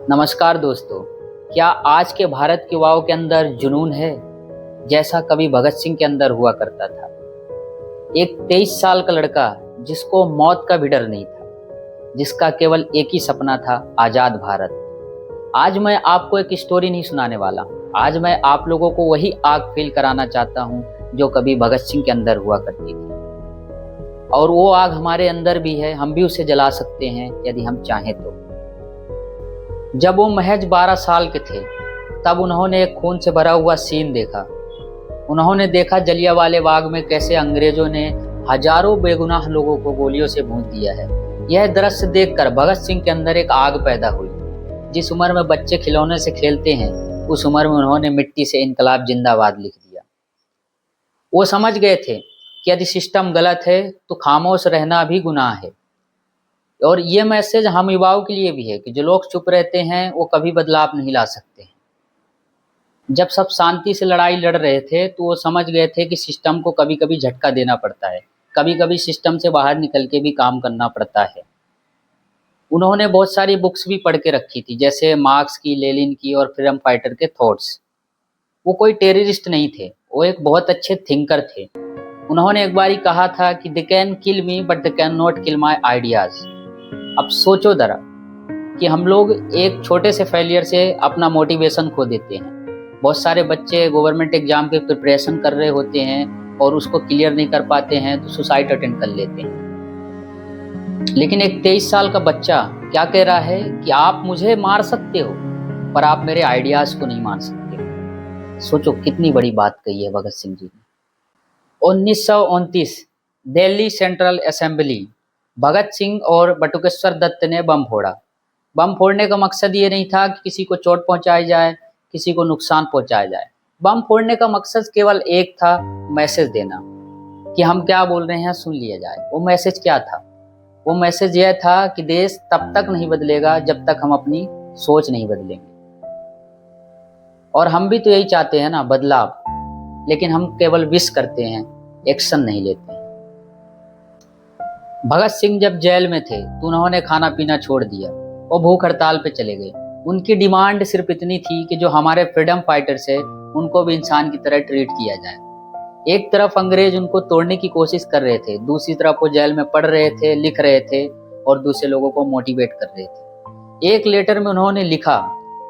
नमस्कार दोस्तों। क्या आज के भारत के युवाओं के अंदर जुनून है जैसा कभी भगत सिंह के अंदर हुआ करता था। एक 23 साल का लड़का जिसको मौत का भी डर नहीं था, जिसका केवल एक ही सपना था, आज़ाद भारत। आज मैं आपको एक स्टोरी नहीं सुनाने वाला। आज मैं आप लोगों को वही आग फील कराना चाहता हूँ जो कभी भगत सिंह के अंदर हुआ करती थी। और वो आग हमारे अंदर भी है, हम भी उसे जला सकते हैं यदि हम चाहें तो। जब वो महज 12 साल के थे तब उन्होंने एक खून से भरा हुआ सीन देखा। उन्होंने देखा जलियांवाले बाग में कैसे अंग्रेजों ने हजारों बेगुनाह लोगों को गोलियों से भून दिया है। यह दृश्य देखकर भगत सिंह के अंदर एक आग पैदा हुई। जिस उम्र में बच्चे खिलौने से खेलते हैं, उस उम्र में उन्होंने मिट्टी से इनकलाब जिंदाबाद लिख दिया। वो समझ गए थे कि यदि सिस्टम गलत है तो खामोश रहना भी गुनाह है। और ये मैसेज हम युवाओं के लिए भी है कि जो लोग चुप रहते हैं वो कभी बदलाव नहीं ला सकते हैं। जब सब शांति से लड़ाई लड़ रहे थे तो वो समझ गए थे कि सिस्टम को कभी कभी झटका देना पड़ता है, कभी कभी सिस्टम से बाहर निकल के भी काम करना पड़ता है। उन्होंने बहुत सारी बुक्स भी पढ़ के रखी थी, जैसे मार्क्स की, लेनिन की और फ्रीडम फाइटर के थॉट्स। वो कोई टेररिस्ट नहीं थे, वो एक बहुत अच्छे थिंकर थे। उन्होंने एक बार ही कहा था कि they can kill me but they can not kill my ideas. अब सोचो जरा कि हम लोग एक छोटे से फेलियर से अपना मोटिवेशन खो देते हैं। बहुत सारे बच्चे गवर्नमेंट एग्जाम के प्रिपरेशन कर रहे होते हैं और उसको क्लियर नहीं कर पाते हैं तो सुसाइड अटेम्प्ट कर लेते हैं। लेकिन एक 23 साल का बच्चा क्या कह रहा है कि आप मुझे मार सकते हो पर आप मेरे आइडियाज को नहीं मान सकते। सोचो कितनी बड़ी बात कही है भगत सिंह जी ने। 1929 दिल्ली सेंट्रल असेंबली, भगत सिंह और बटुकेश्वर दत्त ने बम फोड़ा। बम फोड़ने का मकसद ये नहीं था कि किसी को चोट पहुंचाई जाए, किसी को नुकसान पहुंचाया जाए। बम फोड़ने का मकसद केवल एक था, मैसेज देना कि हम क्या बोल रहे हैं सुन लिया जाए। वो मैसेज क्या था? वो मैसेज यह था कि देश तब तक नहीं बदलेगा जब तक हम अपनी सोच नहीं बदलेंगे। और हम भी तो यही चाहते हैं ना, बदलाव। लेकिन हम केवल विश करते हैं, एक्शन नहीं लेते हैं। भगत सिंह जब जेल में थे तो उन्होंने खाना पीना छोड़ दिया और भूख हड़ताल पे चले गए। उनकी डिमांड सिर्फ इतनी थी कि जो हमारे फ्रीडम फाइटर्स है उनको भी इंसान की तरह ट्रीट किया जाए। एक तरफ अंग्रेज उनको तोड़ने की कोशिश कर रहे थे, दूसरी तरफ वो जेल में पढ़ रहे थे, लिख रहे थे और दूसरे लोगों को मोटिवेट कर रहे थे। एक लेटर में उन्होंने लिखा,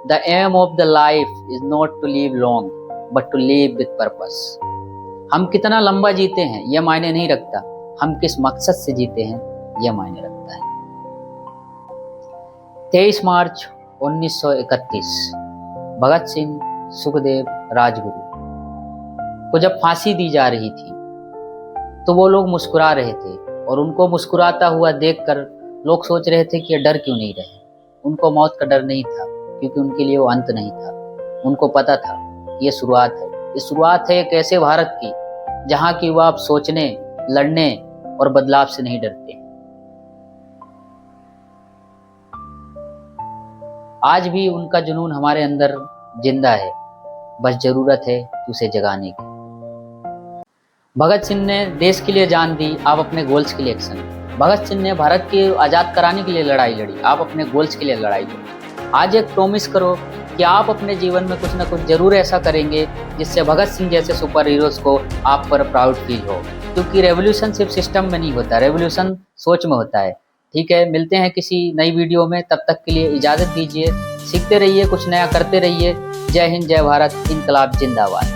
the aim of the life is not to live long but to live with purpose. हम कितना लंबा जीते हैं यह मायने नहीं रखता, हम किस मकसद से जीते हैं यह मायने रखता है। 23 मार्च 1931 भगत सिंह, सुखदेव, राजगुरु को जब फांसी दी जा रही थी तो वो लोग मुस्कुरा रहे थे और उनको मुस्कुराता हुआ देखकर लोग सोच रहे थे कि ये डर क्यों नहीं रहे। उनको मौत का डर नहीं था क्योंकि उनके लिए वो अंत नहीं था। उनको पता था कि ये शुरुआत है। ये शुरुआत है एक ऐसे भारत की जहाँ की युवा अब सोचने, लड़ने और बदलाव से नहीं डरते। आज भी उनका जुनून हमारे अंदर जिंदा है, बस जरूरत है उसे जगाने की। भगत सिंह ने देश के लिए जान दी, आप अपने गोल्स के लिए एक्शन। भगत सिंह ने भारत के आजाद कराने के लिए लड़ाई लड़ी, आप अपने गोल्स के लिए लड़ाई लड़ी। आज एक प्रॉमिस करो कि आप अपने जीवन में कुछ ना कुछ जरूर ऐसा करेंगे जिससे भगत सिंह जैसे सुपर हीरोज को आप पर प्राउड फील हो। क्योंकि रेवोल्यूशन सिर्फ सिस्टम में नहीं होता, रेवोल्यूशन सोच में होता है। ठीक है, मिलते हैं किसी नई वीडियो में, तब तक के लिए इजाज़त दीजिए। सीखते रहिए, कुछ नया करते रहिए। जय हिंद, जय भारत, इनकलाब जिंदाबाद।